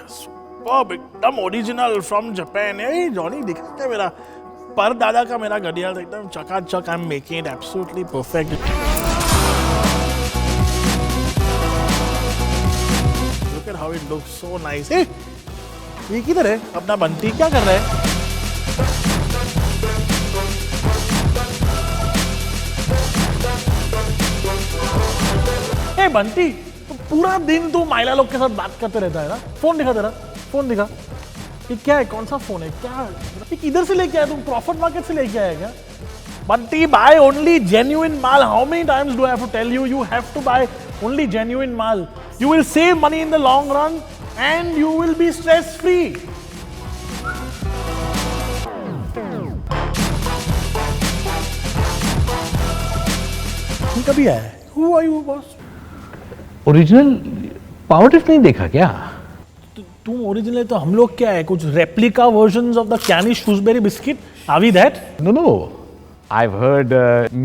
Superb, एकदम original from Japan. A Johnny दिख रहा है मेरा पर दादा का मेरा घड़ियाल एकदम चकाचक. I am making it absolutely perfect. Look at how it looks so nice. ये किधर है अपना बंटी, क्या कर रहा है? ए बंटी, तो पूरा दिन तू माइला लोग के साथ बात करते रहता है ना. फोन दिखा तेरा, फोन दिखा. ये क्या है, कौन सा फोन है, क्या ये किधर से लेके आया तुम? प्रॉफिट मार्केट से लेके आया क्या? Bunty, buy only genuine mall. How many times do I have to tell you? You have to buy only genuine mall. You will save money in the long run and you will be stress free. कभी आया? Who are you, boss? Original power drift नहीं देखा क्या? तुम original है तो हम लोग क्या है, कुछ replica versions of the Kayani Shrewsbury biscuit? Are we that? No. I've heard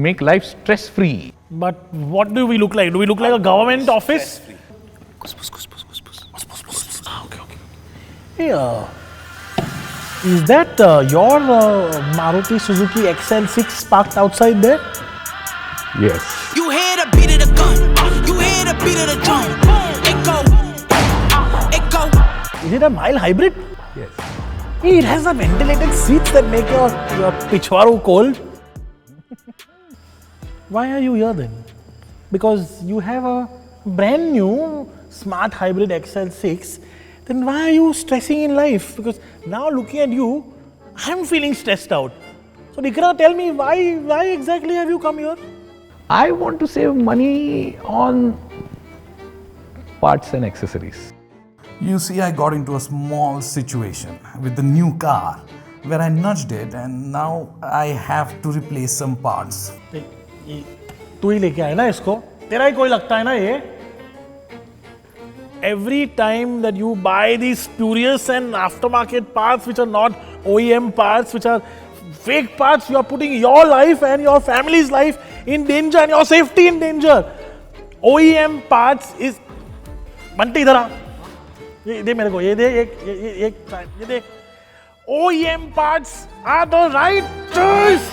make life stress free. But what do we look like? Do we look like a government office? Okay. Hey, is that your Maruti Suzuki XL6 parked outside there? Yes. You hear the beat of the gun. You hear the beat of the drum. Echo. Is it a mild hybrid? Yes. Hey, it has the ventilated seats that make your pichwaru cold. Why are you here then? Because you have a brand new smart hybrid XL6. Then why are you stressing in life? Because now looking at you, I'm feeling stressed out. So Dikra, tell me why exactly have you come here? I want to save money on parts and accessories. You see, I got into a small situation with the new car where I nudged it and now I have to replace some parts. तू ही लेके आया ना इसको, तेरा ही कोई लगता है ना ये. Every time that you buy these spurious and aftermarket parts which are not OEM parts, which are fake parts, you are putting your life and your family's life in danger and your safety in danger. OEM parts is Bunty इधर आ, ये दे मेरे को, ये दे ये दे. OEM parts are the right choice.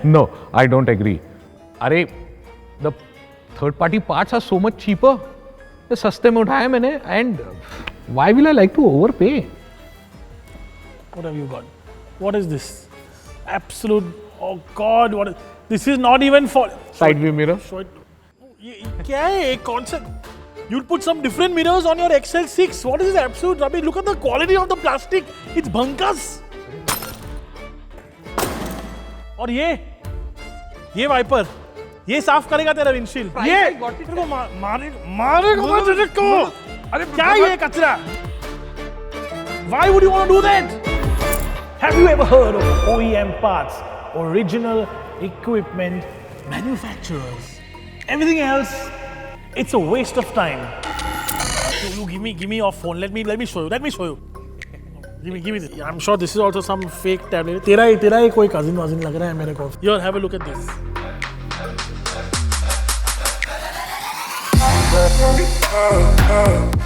No, I don't agree. अरे, the third party parts are so much cheaper. ये सस्ते में उठाए मैंने, and why will I like to overpay? What have you got? What is this? Absolute, oh God, what is, this is not even for... Side view mirror. Show it. ये क्या है, एक concept? You'll put some different mirrors on your XL6. What is this absolute rubbish? Look at the quality of the plastic. It's bunkus. और ये wiper, ये साफ करेगा तेरा विंडशील्ड. ये तेरे को मारेगा तेरे को. अरे क्या ये कचरा? Why would you want to do that? Have you ever heard of OEM parts, original equipment manufacturers? Everything else, it's a waste of time. You give me your phone. Let me show you. Let me show you. Give me this. I'm sure this is also some fake tablet. तेरा ही कोई cousin लग रहा है मेरे को. Here, have a look at this.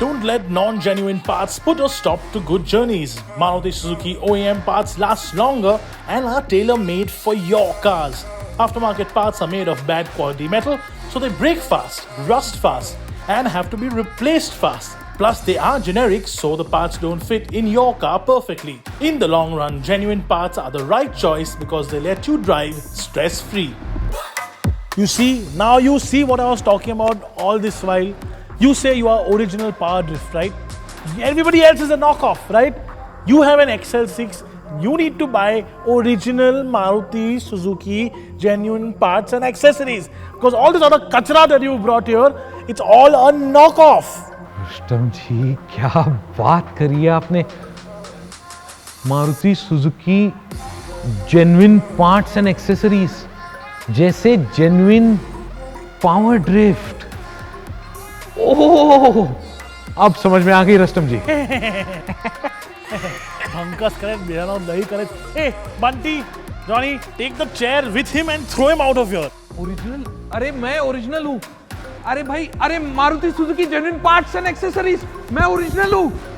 Don't let non-genuine parts put a stop to good journeys. Maruti Suzuki OEM parts last longer and are tailor-made for your cars. Aftermarket parts are made of bad quality metal, so they break fast, rust fast, and have to be replaced fast. Plus, they are generic, so the parts don't fit in your car perfectly. In the long run, genuine parts are the right choice because they let you drive stress-free. You see, now you see what I was talking about all this while. You say you are original PowerDrift, right? Everybody else is a knockoff, right? You have an XL6. You need to buy original Maruti Suzuki genuine parts and accessories. Because all this other kachra that you brought here, it's all a knockoff. Rustam जी, क्या बात करी है आपने? Maruti Suzuki genuine parts and accessories, जैसे genuine power drift. ओह, अब समझ में आ गई रुस्तम जी. भंकस करे बेहना दही करे. Hey, Bunty, Johnny, take the chair with him and throw him out of here. Original? अरे मैं ओरिजिनल हूँ. अरे भाई, अरे Maruti Suzuki genuine parts and accessories, मैं ओरिजिनल हूँ.